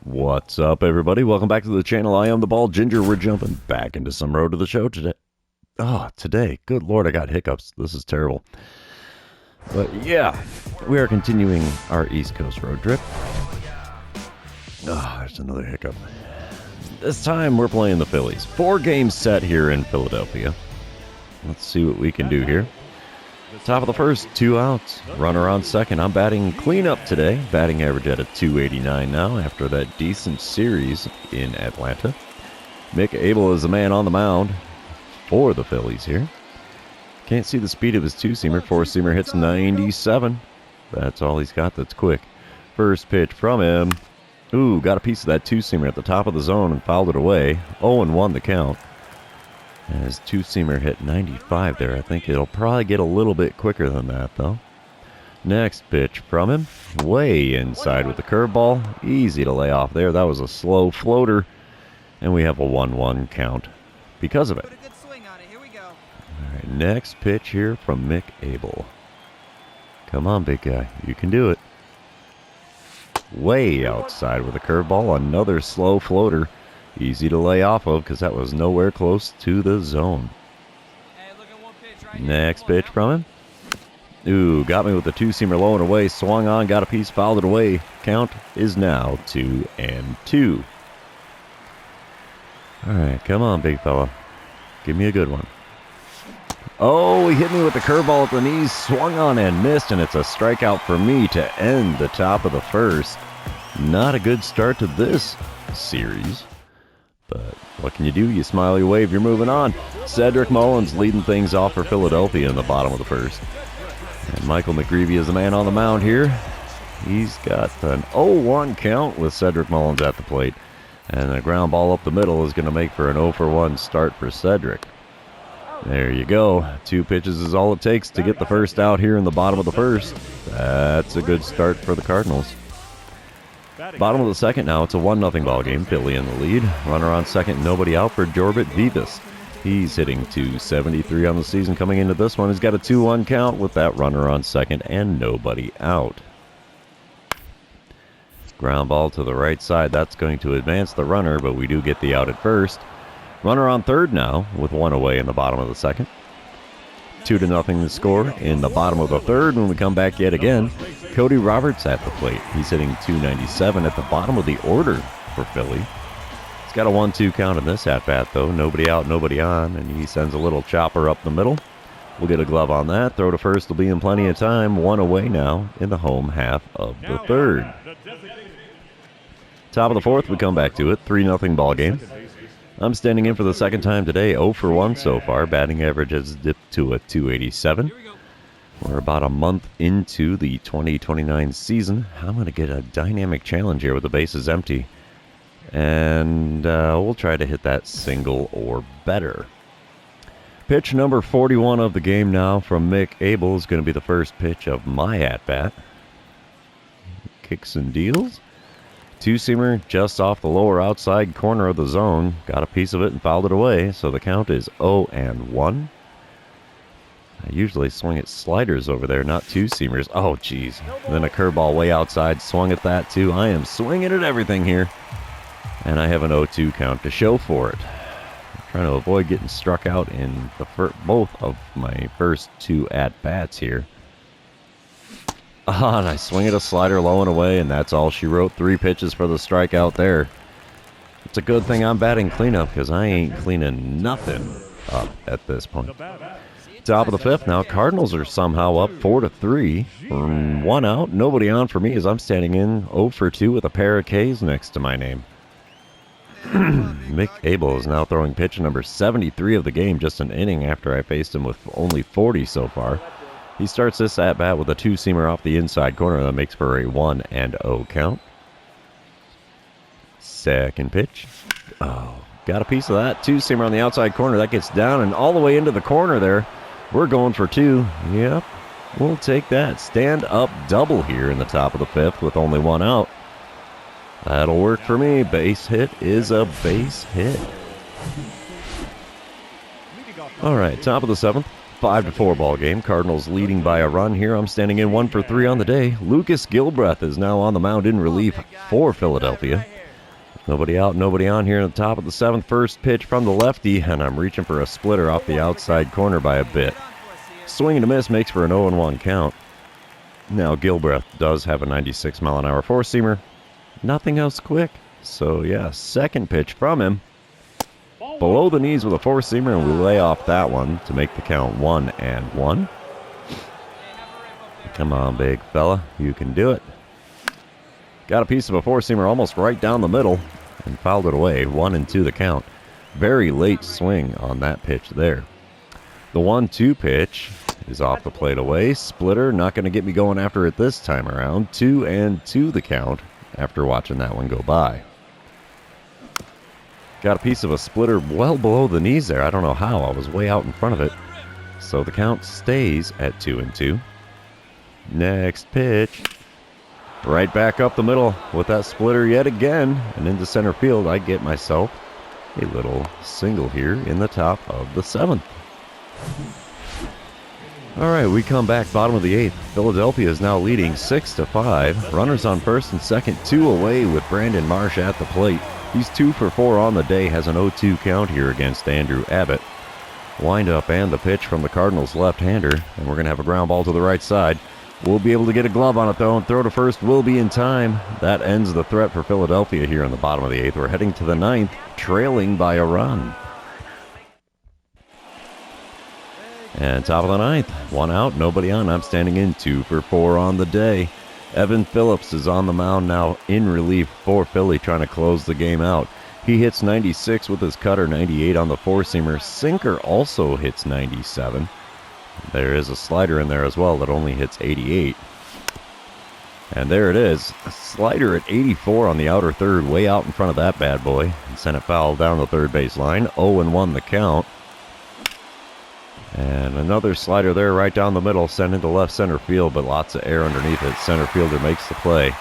What's up, everybody? Welcome back to the channel. I am the Bald Ginger. We're jumping back into some road to the show today. Today. Good Lord, I got hiccups. This is terrible. But yeah, we are continuing our East Coast road trip. There's another hiccup. This time we're playing the Phillies. 4-game set here in Philadelphia. Let's see what we can do here. Top of the first, 2 outs. Runner on second. I'm batting cleanup today. Batting average at a 289 now after that decent series in Atlanta. Mick Abel is the man on the mound for the Phillies here. Can't see the speed of his 2-seamer. 4-seamer hits 97. That's all he's got that's quick. First pitch from him. Got a piece of that 2-seamer at the top of the zone and fouled it away. 0-1 the count. And his 2-seamer hit 95 there. I think it'll probably get a little bit quicker than that, though. Next pitch from him. Way inside with the curveball. Easy to lay off there. That was a slow floater. And we have a 1-1 count because of it. All right, next pitch here from Mick Abel. Come on, big guy. You can do it. Way outside with a curveball. Another slow floater. Easy to lay off of because that was nowhere close to the zone. Next pitch from him. Got me with the 2-seamer low and away. Swung on, got a piece, fouled it away. Count is now 2-2. All right, come on, big fella. Give me a good one. He hit me with the curveball at the knees. Swung on and missed, and it's a strikeout for me to end the top of the first. Not a good start to this series. But what can you do? You smile, you wave, you're moving on. Cedric Mullins leading things off for Philadelphia in the bottom of the first. And Michael McGreevy is the man on the mound here. He's got an 0-1 count with Cedric Mullins at the plate. And a ground ball up the middle is going to make for an 0-for-1 start for Cedric. There you go. 2 pitches is all it takes to get the first out here in the bottom of the first. That's a good start for the Cardinals. Bottom of the second now, it's a 1-0 ball game. Philly in the lead. Runner on second, nobody out for Jorbit Vivas. He's hitting .273 on the season coming into this one. He's got a 2-1 count with that runner on second and nobody out. Ground ball to the right side. That's going to advance the runner, but we do get the out at first. Runner on third now with 1 away in the bottom of the second. 2-0 the score in the bottom of the third. When we come back yet again, Cody Roberts at the plate. He's hitting .297 at the bottom of the order for Philly. He's got a 1-2 count in this at-bat, though. Nobody out, nobody on, and he sends a little chopper up the middle. We'll get a glove on that. Throw to first will be in plenty of time. 1 away now in the home half of the third. Top of the fourth, we come back to it. 3-0 ball game. I'm standing in for the second time today, 0-for-1 so far. Batting average has dipped to a 287. We're about a month into the 2029 season. I'm going to get a dynamic challenge here with the bases empty. And we'll try to hit that single or better. Pitch number 41 of the game now from Mick Abel is going to be the first pitch of my at-bat. Kicks and deals. 2-seamer just off the lower outside corner of the zone. Got a piece of it and fouled it away, so the count is 0-1. I usually swing at sliders over there, not 2-seamers. Oh, jeez. Then a curveball way outside. Swung at that, too. I am swinging at everything here. And I have an 0-2 count to show for it. I'm trying to avoid getting struck out in both of my first 2 at-bats here. And I swing at a slider low and away, and that's all she wrote. 3 pitches for the strikeout there. It's a good thing I'm batting cleanup because I ain't cleaning nothing up at this point. Top of the fifth now. Cardinals are somehow up 4-3. 1 out. Nobody on for me as I'm standing in 0-for-2 with a pair of Ks next to my name. Mick Abel is now throwing pitch number 73 of the game, just an inning after I faced him with only 40 so far. He starts this at-bat with a 2-seamer off the inside corner that makes for a 1-0 count. Second pitch. Got a piece of that 2-seamer on the outside corner. That gets down and all the way into the corner there. We're going for 2. Yep, we'll take that. Stand-up double here in the top of the fifth with only 1 out. That'll work for me. Base hit is a base hit. All right, top of the seventh. 5-4 ball game. Cardinals leading by a run here. I'm standing in 1 for 3 on the day. Lucas Gilbreth is now on the mound in relief for Philadelphia. Nobody out, nobody on here in the top of the 7th. First pitch from the lefty, and I'm reaching for a splitter off the outside corner by a bit. Swing and a miss makes for an 0-1 count. Now Gilbreth does have a 96-mile-an-hour four-seamer. Nothing else quick. So yeah, second pitch from him. Below the knees with a four-seamer, and we lay off that one to make the count 1-1. Come on, big fella. You can do it. Got a piece of a four-seamer almost right down the middle and fouled it away. 1-2 the count. Very late swing on that pitch there. The 1-2 pitch is off the plate away. Splitter, not going to get me going after it this time around. 2-2 the count after watching that one go by. Got a piece of a splitter well below the knees there. I don't know how. I was way out in front of it. So the count stays at 2-2. Next pitch. Right back up the middle with that splitter yet again. And into center field, I get myself a little single here in the top of the 7th. All right, we come back bottom of the 8th. Philadelphia is now leading 6-5. Runners on first and second, 2 away with Brandon Marsh at the plate. He's 2 for 4 on the day, has an 0-2 count here against Andrew Abbott. Wind up and the pitch from the Cardinals left-hander, and we're going to have a ground ball to the right side. We'll be able to get a glove on it, though, and throw to first will be in time. That ends the threat for Philadelphia here in the bottom of the 8th. We're heading to the 9th, trailing by a run. And top of the 9th, 1 out, nobody on. I'm standing in, 2 for 4 on the day. Evan Phillips is on the mound now in relief for Philly, trying to close the game out. He hits 96 with his cutter, 98 on the four-seamer. Sinker also hits 97. There is a slider in there as well that only hits 88. And there it is. A slider at 84 on the outer third, way out in front of that bad boy. And sent it foul down the third base line. 0-1 the count. And another slider there right down the middle, sent into left center field, but lots of air underneath it. Center fielder makes the play.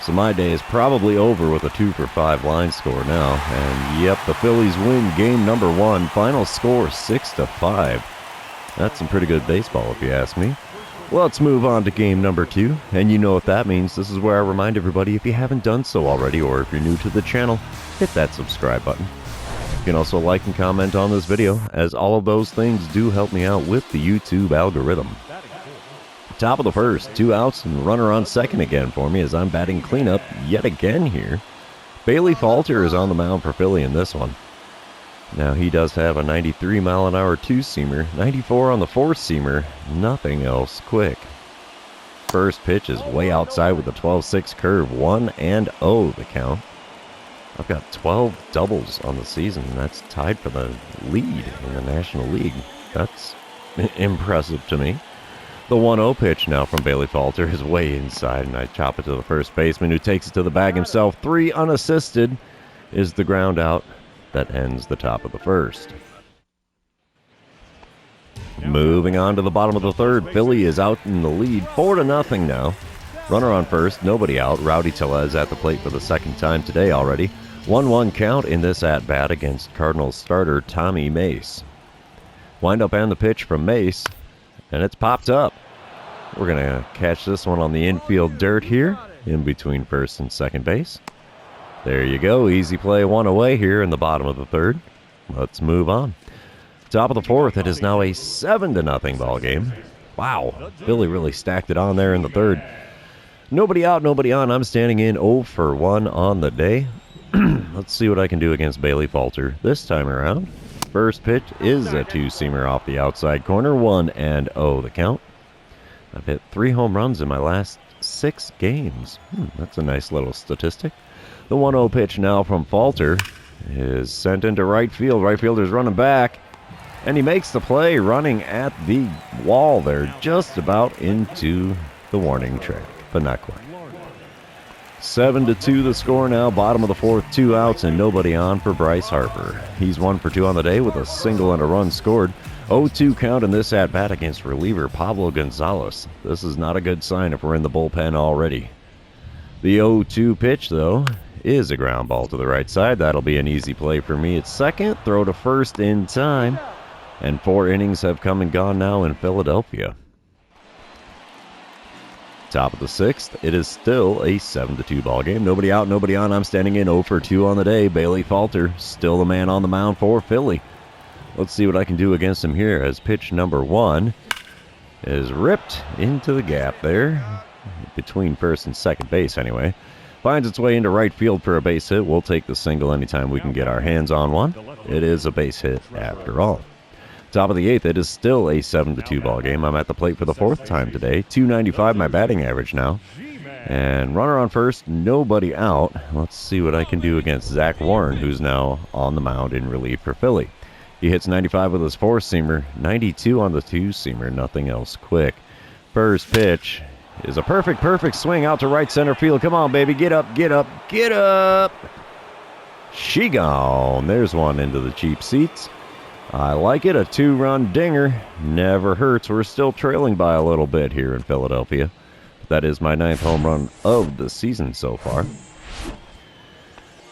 So my day is probably over with a 2 for 5 line score now. And yep, the Phillies win game number 1. Final score 6-5. That's some pretty good baseball if you ask me. Well, let's move on to game number 2. And you know what that means. This is where I remind everybody, if you haven't done so already, or if you're new to the channel, hit that subscribe button. You can also like and comment on this video, as all of those things do help me out with the YouTube algorithm. Top of the first, 2 outs and runner on second again for me as I'm batting cleanup yet again here. Bailey Falter is on the mound for Philly in this one. Now he does have a 93-mile-an-hour two-seamer, 94 on the four-seamer, nothing else quick. First pitch is way outside with a 12-6 curve, 1-0 the count. I've got 12 doubles on the season, and that's tied for the lead in the National League. That's impressive to me. The 1-0 pitch now from Bailey Falter is way inside, and I chop it to the first baseman, who takes it to the bag himself. 3 unassisted is the ground out that ends the top of the first. Moving on to the bottom of the third, Philly is out in the lead, 4-0 now. Runner on first, nobody out. Rowdy Tellez at the plate for the second time today already. 1-1 count in this at-bat against Cardinals starter Tommy Mace. Wind up and the pitch from Mace, and it's popped up. We're going to catch this one on the infield dirt here, in between first and second base. There you go, easy play, 1 away here in the bottom of the third. Let's move on. Top of the fourth, it is now a 7-0 ball game. Wow, Philly really stacked it on there in the third. Nobody out, nobody on. I'm standing in 0 for 1 on the day. Let's see what I can do against Bailey Falter this time around. First pitch is a two-seamer off the outside corner, 1-0 the count. I've hit 3 home runs in my last 6 games. That's a nice little statistic. The 1-0 pitch now from Falter is sent into right field. Right fielder's running back, and he makes the play running at the wall there, just about into the warning track, but not quite. 7-2 the score now, bottom of the fourth, 2 outs and nobody on for Bryce Harper. He's 1 for 2 on the day with a single and a run scored. 0-2 count in this at-bat against reliever Pablo Gonzalez. This is not a good sign if we're in the bullpen already. The 0-2 pitch, though, is a ground ball to the right side. That'll be an easy play for me at second. Throw to first in time. And 4 innings have come and gone now in Philadelphia. Top of the sixth, it is still a 7-2 ball game. Nobody out, nobody on. I'm standing in 0 for 2 on the day. Bailey Falter, still the man on the mound for Philly. Let's see what I can do against him here as pitch number 1 is ripped into the gap there, between first and second base anyway. Finds its way into right field for a base hit. We'll take the single anytime we can get our hands on one. It is a base hit after all. Top of the eighth, it is still a 7-2 ball game. I'm at the plate for the 4th time today. .295 my batting average now. And runner on first, nobody out. Let's see what I can do against Zach Warren, who's now on the mound in relief for Philly. He hits 95 with his 4-seamer, 92 on the 2-seamer, nothing else quick. First pitch is a perfect swing out to right center field. Come on, baby, get up, get up, get up. She gone. There's one into the cheap seats. I like it. A 2-run dinger never hurts. We're still trailing by a little bit here in Philadelphia. That is my 9th home run of the season so far.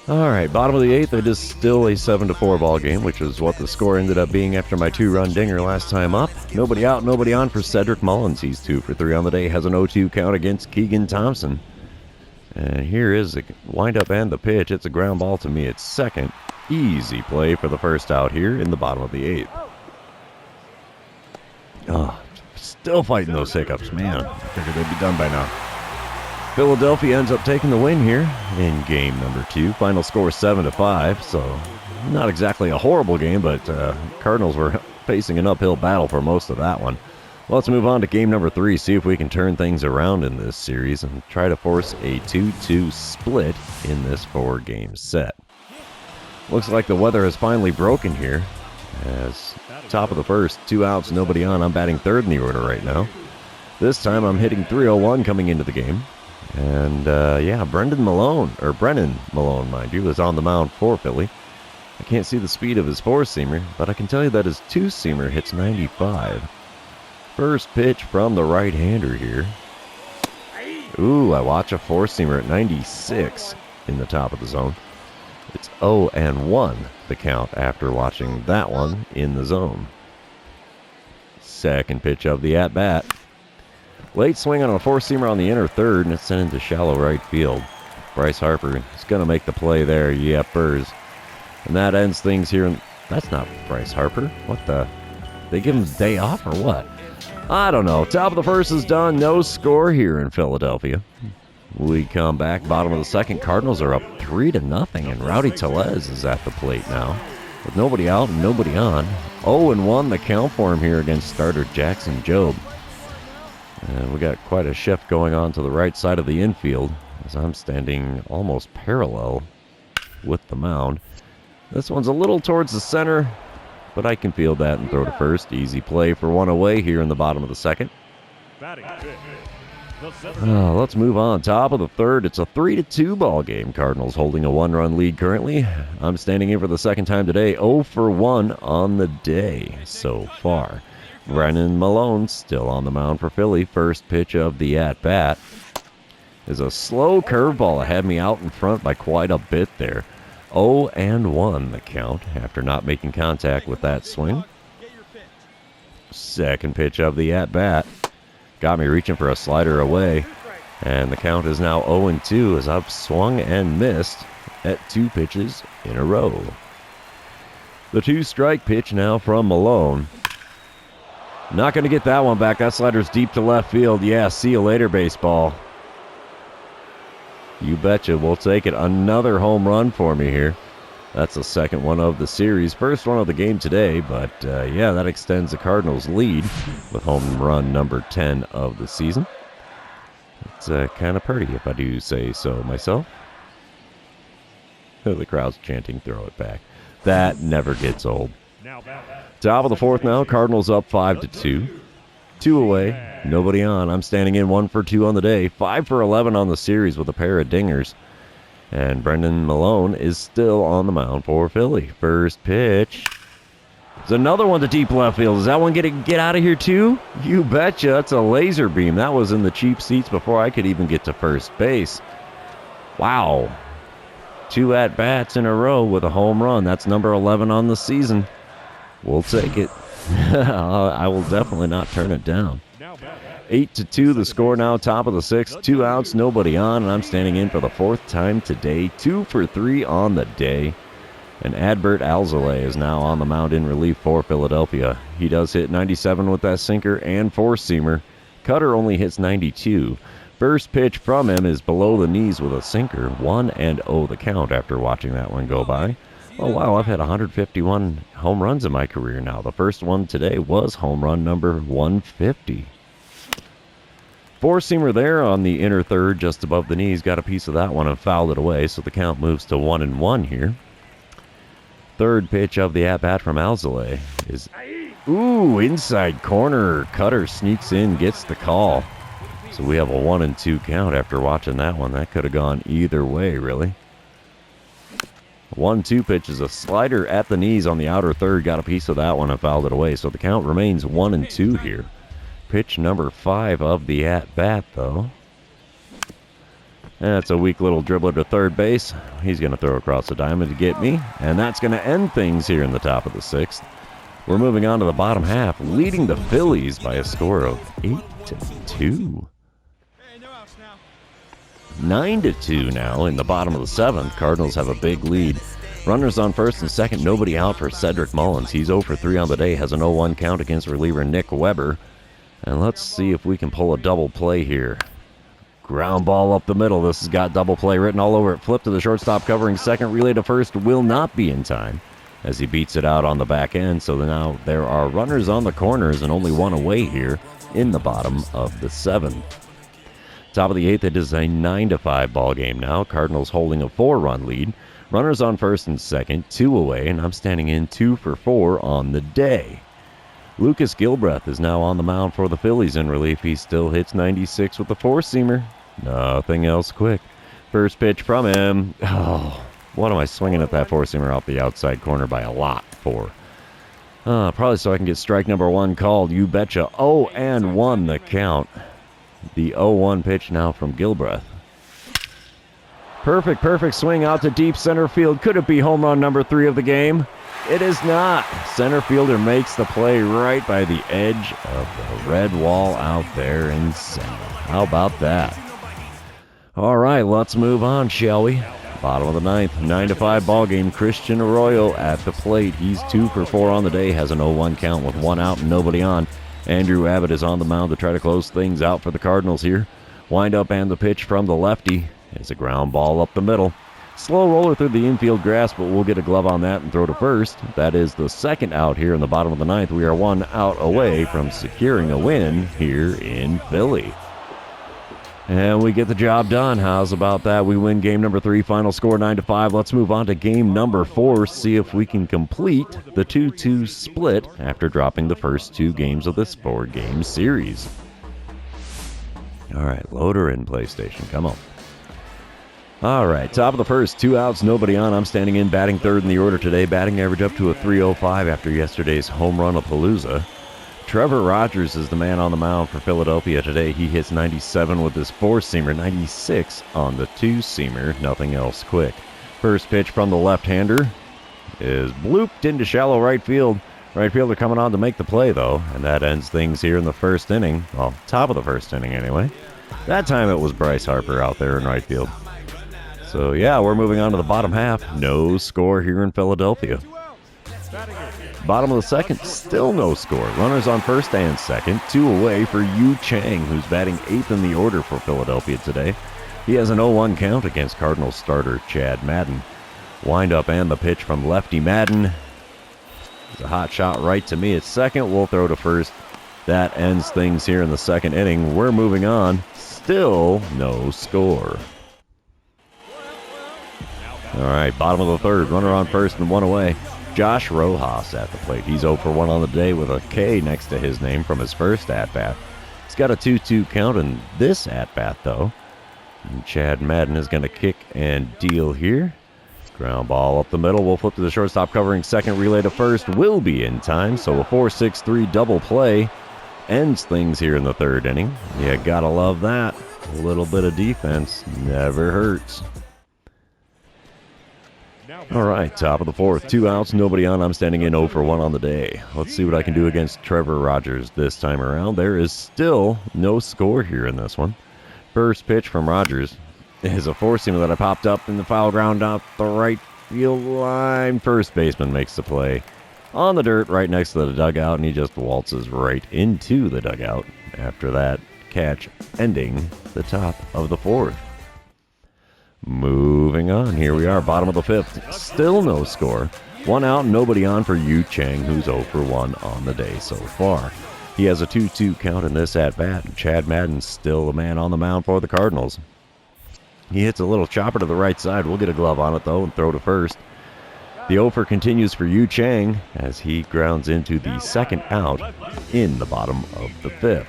All right, bottom of the 8th, it is still a 7-4 ball game, which is what the score ended up being after my 2-run dinger last time up. Nobody out, nobody on for Cedric Mullins. He's 2 for 3 on the day, has an 0-2 count against Keegan Thompson. And here is the windup and the pitch. It's a ground ball to me at second. Easy play for the first out here in the bottom of the 8th. Oh, still fighting those hiccups, man. I figured they'd be done by now. Philadelphia ends up taking the win here in game number 2. Final score 7-5, so not exactly a horrible game, but Cardinals were facing an uphill battle for most of that one. Let's move on to game number 3, see if we can turn things around in this series and try to force a 2-2 split in this 4-game set. Looks like the weather has finally broken here. As top of the first, 2 outs, nobody on. I'm batting 3rd in the order right now. This time I'm hitting .301 coming into the game. And yeah, Brennan Malone, mind you, is on the mound for Philly. I can't see the speed of his 4-seamer, but I can tell you that his 2-seamer hits 95. First pitch from the right-hander here. Ooh, I watch a 4-seamer at 96 in the top of the zone. It's 0-1 the count after watching that one in the zone. Second pitch of the at-bat. Late swing on a 4-seamer on the inner third, and it's sent into shallow right field. Bryce Harper is going to make the play there, yepers. And that ends things here. That's not Bryce Harper. What the? They give him a day off or what? I don't know. Top of the first is done. No score here in Philadelphia. We come back, bottom of the second. Cardinals are up 3-0, and Rowdy Tellez is at the plate now. With nobody out and nobody on. 0-1 the count for him here against starter Jackson Jobe. And we got quite a shift going on to the right side of the infield as I'm standing almost parallel with the mound. This one's a little towards the center, but I can field that and throw to first. Easy play for one away here in the bottom of the second. Let's move on. Top of the third, it's a 3-2 ball game. Cardinals holding a 1-run lead currently. I'm standing in for the second time today. 0 for 1 on the day so far. Brennan Malone still on the mound for Philly. First pitch of the at-bat is a slow curveball that had me out in front by quite a bit there. 0-1 the count after not making contact with that swing. Second pitch of the at-bat got me reaching for a slider away, and the count is now 0-2 as I've swung and missed at 2 pitches in a row. The 2-strike pitch now from Malone. Not going to get that one back. That slider's deep to left field. Yeah, see you later, baseball. You betcha. We'll take it. Another home run for me here. That's the second one of the series. First one of the game today, but yeah, that extends the Cardinals' lead with home run number 10 of the season. It's kind of pretty, if I do say so myself. The crowd's chanting, throw it back. That never gets old. Top of the fourth now, Cardinals up 5-2. 2 away, nobody on. I'm standing in 1 for 2 on the day. 5 for 11 on the series with a pair of dingers. And Brendan Malone is still on the mound for Philly. First pitch. There's another one to deep left field. Is that one going to get out of here too? You betcha. It's a laser beam. That was in the cheap seats before I could even get to first base. Wow. 2 at-bats in a row with a home run. That's number 11 on the season. We'll take it. I will definitely not turn it down. 8-2 the score now, top of the sixth. 2 outs, nobody on, and I'm standing in for the 4th time today. 2 for 3 on the day. And Adbert Alzolay is now on the mound in relief for Philadelphia. He does hit 97 with that sinker and four-seamer. Cutter only hits 92. First pitch from him is below the knees with a sinker. 1-0 the count after watching that one go by. Oh, wow, I've had 151 home runs in my career now. The first one today was home run number 150. Four-seamer there on the inner third, just above the knees. Got a piece of that one and fouled it away, so the count moves to 1-1 here. Third pitch of the at-bat from Alzolay is, inside corner. Cutter sneaks in, gets the call. So we have a 1-2 count after watching that one. That could have gone either way, really. 1-2 pitch is a slider at the knees on the outer third. Got a piece of that one and fouled it away. So the count remains 1-2 here. Pitch number 5 of the at-bat, though. That's a weak little dribbler to third base. He's going to throw across the diamond to get me. And that's going to end things here in the top of the sixth. We're moving on to the bottom half, leading the Phillies by a score of 8-2. 9-2 now in the bottom of the seventh. Cardinals have a big lead. Runners on first and second, nobody out for Cedric Mullins. He's 0 for 3 on the day, has an 0-1 count against reliever Nick Weber. And let's see if we can pull a double play here. Ground ball up the middle. This has got double play written all over it. Flip to the shortstop covering second. Relay to first will not be in time as he beats it out on the back end. So now there are runners on the corners and only one away here in the bottom of the seventh. Top of the eighth, it is a 9-5 ball game now. Cardinals holding a 4-run lead. Runners on first and second, 2 away, and I'm standing in 2 for 4 on the day. Lucas Gilbreth is now on the mound for the Phillies in relief. He still hits 96 with the four-seamer. Nothing else quick. First pitch from him. Oh, what am I swinging at that four-seamer off the outside corner by a lot for? Probably so I can get strike number 1 called. You betcha. 0-1 the count. The 0-1 pitch now from Gilbreth. Perfect swing out to deep center field. Could it be home run number 3 of the game? It is not. Center fielder makes the play right by the edge of the red wall out there in center. How about that? All right, let's move on, shall we? Bottom of the ninth, 9-5 ball game. Christian Arroyo at the plate. He's 2 for 4 on the day, has an 0-1 count with 1 out and nobody on. Andrew Abbott is on the mound to try to close things out for the Cardinals here. Wind up and the pitch from the lefty is a ground ball up the middle. Slow roller through the infield grass, but we'll get a glove on that and throw to first. That is the second out here in the bottom of the ninth. We are 1 out away from securing a win here in Philly. And we get the job done. How's about that? We win game number 3, final score 9-5. Let's move on to game number 4, see if we can complete the 2-2 split after dropping the first 2 games of this 4-game series. All right, load her in, PlayStation. Come on. All right, top of the first, 2 outs, nobody on. I'm standing in, batting third in the order today. Batting average up to a 305 after yesterday's home run-a-palooza. Trevor Rogers is the man on the mound for Philadelphia today. He hits 97 with his four-seamer, 96 on the two-seamer. Nothing else quick. First pitch from the left-hander is blooped into shallow right field. Right fielder coming on to make the play, though, and that ends things here in the first inning. Well, top of the first inning, anyway. That time it was Bryce Harper out there in right field. So, yeah, we're moving on to the bottom half. No score here in Philadelphia. Bottom of the second, still no score. Runners on first and second. 2 away for Yu Chang, who's batting 8th in the order for Philadelphia today. He has an 0-1 count against Cardinals starter Chad Madden. Wind up and the pitch from lefty Madden. It's a hot shot right to me at second. We'll throw to first. That ends things here in the second inning. We're moving on. Still no score. All right, bottom of the third. Runner on first and 1 away. Josh Rojas at the plate. He's 0 for 1 on the day with a K next to his name from his first at-bat. He's got a 2-2 count in this at-bat, though. And Chad Madden is going to kick and deal here. Ground ball up the middle. We'll flip to the shortstop covering second. Relay to first will be in time. So a 4-6-3 double play ends things here in the third inning. You gotta love that. A little bit of defense never hurts. All right, top of the fourth. 2 outs, nobody on. I'm standing in 0 for 1 on the day. Let's see what I can do against Trevor Rogers this time around. There is still no score here in this one. First pitch from Rogers is a four-seamer that I popped up in the foul ground out the right field line. First baseman makes the play on the dirt right next to the dugout, and he just waltzes right into the dugout after that catch, ending the top of the fourth. Moving on, here we are, bottom of the fifth. Still no score. 1 out, nobody on for Yu Chang, who's 0 for 1 on the day so far. He has a 2-2 count in this at-bat, and Chad Madden's still the man on the mound for the Cardinals. He hits a little chopper to the right side. We'll get a glove on it, though, and throw to first. The offer continues for Yu Chang as he grounds into the second out in the bottom of the fifth.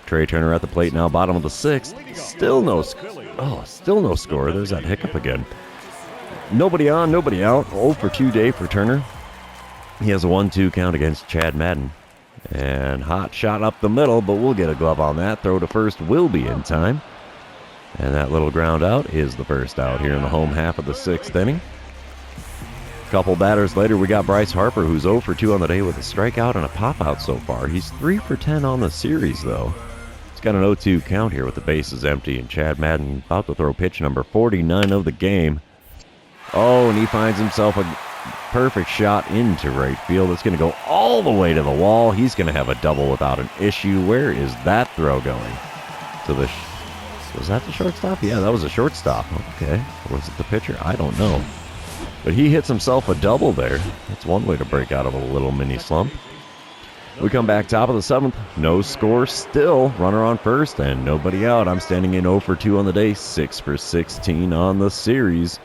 Trey Turner at the plate now, bottom of the sixth. Still no score. There's that hiccup again. Nobody on, nobody out. 0 for 2 day for Turner. He has a 1-2 count against Chad Madden. And hot shot up the middle, but we'll get a glove on that. Throw to first will be in time. And that little ground out is the first out here in the home half of the sixth inning. A couple batters later, we got Bryce Harper, who's 0 for 2 on the day with a strikeout and a pop-out so far. He's 3 for 10 on the series, though. He's got an 0-2 count here with the bases empty, and Chad Madden about to throw pitch number 49 of the game. Oh, and he finds himself a perfect shot into right field. It's going to go all the way to the wall. He's going to have a double without an issue. Where is that throw going? To the... Was that the shortstop? Yeah, that was a shortstop. Okay. Or was it the pitcher? I don't know. But he hits himself a double there. That's one way to break out of a little mini slump. We come back top of the seventh. No score still. Runner on first and nobody out. I'm standing in 0 for 2 on the day. 6 for 16 on the series.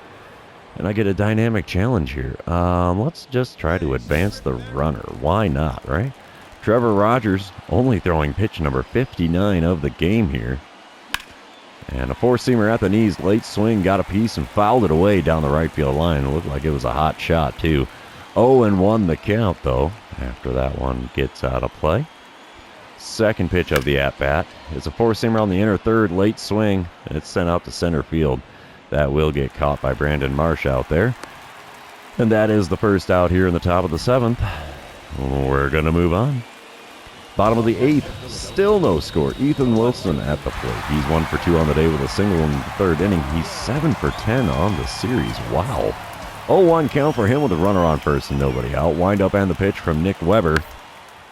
And I get a dynamic challenge here. Let's just try to advance the runner. Why not, right? Trevor Rogers only throwing pitch number 59 of the game here. And a four-seamer at the knees, late swing, got a piece and fouled it away down the right field line. It looked like it was a hot shot, too. 0-1 the count, though, after that one gets out of play. Second pitch of the at-bat is a four-seamer on the inner third, late swing. It's sent out to center field. That will get caught by Brandon Marsh out there. And that is the first out here in the top of the seventh. We're going to move on. Bottom of the eighth, still no score. Ethan Wilson at the plate. He's 1 for 2 on the day with a single in the third inning. He's 7 for 10 on the series. Wow. 0-1 count for him with a runner on first and nobody out. Wind up and the pitch from Nick Weber.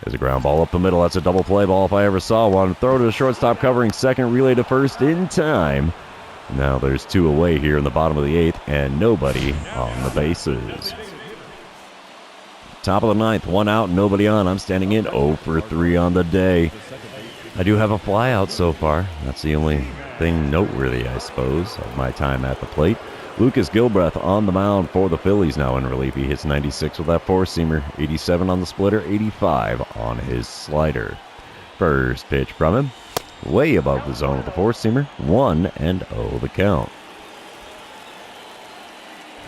There's a ground ball up the middle. That's a double play ball if I ever saw one. Throw to the shortstop covering second. Relay to first in time. Now there's 2 away here in the bottom of the eighth and nobody on the bases. Top of the ninth, 1 out, nobody on. I'm standing in 0 for 3 on the day. I do have a fly out so far. That's the only thing noteworthy, I suppose, of my time at the plate. Lucas Gilbreth on the mound for the Phillies now in relief. He hits 96 with that four-seamer, 87 on the splitter, 85 on his slider. First pitch from him, way above the zone with the four-seamer, 1-0 the count.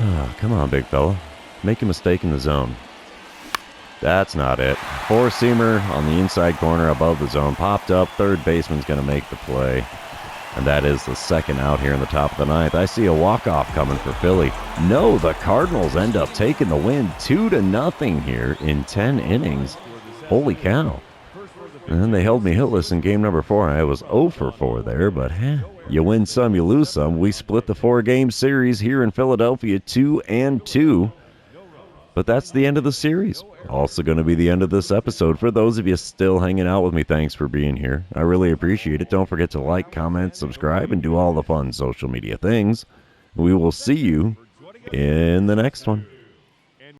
Oh, come on, big fella. Make a mistake in the zone. That's not it. Four-seamer on the inside corner above the zone. Popped up. Third baseman's going to make the play. And that is the second out here in the top of the ninth. I see a walk-off coming for Philly. No, the Cardinals end up taking the win 2-0 here in 10 innings. Holy cow. And then they held me hitless in game number 4. I was 0 for 4 there, but you win some, you lose some. We split the 4-game series here in Philadelphia 2-2. But that's the end of the series. Also going to be the end of this episode. For those of you still hanging out with me, thanks for being here. I really appreciate it. Don't forget to like, comment, subscribe, and do all the fun social media things. We will see you in the next one.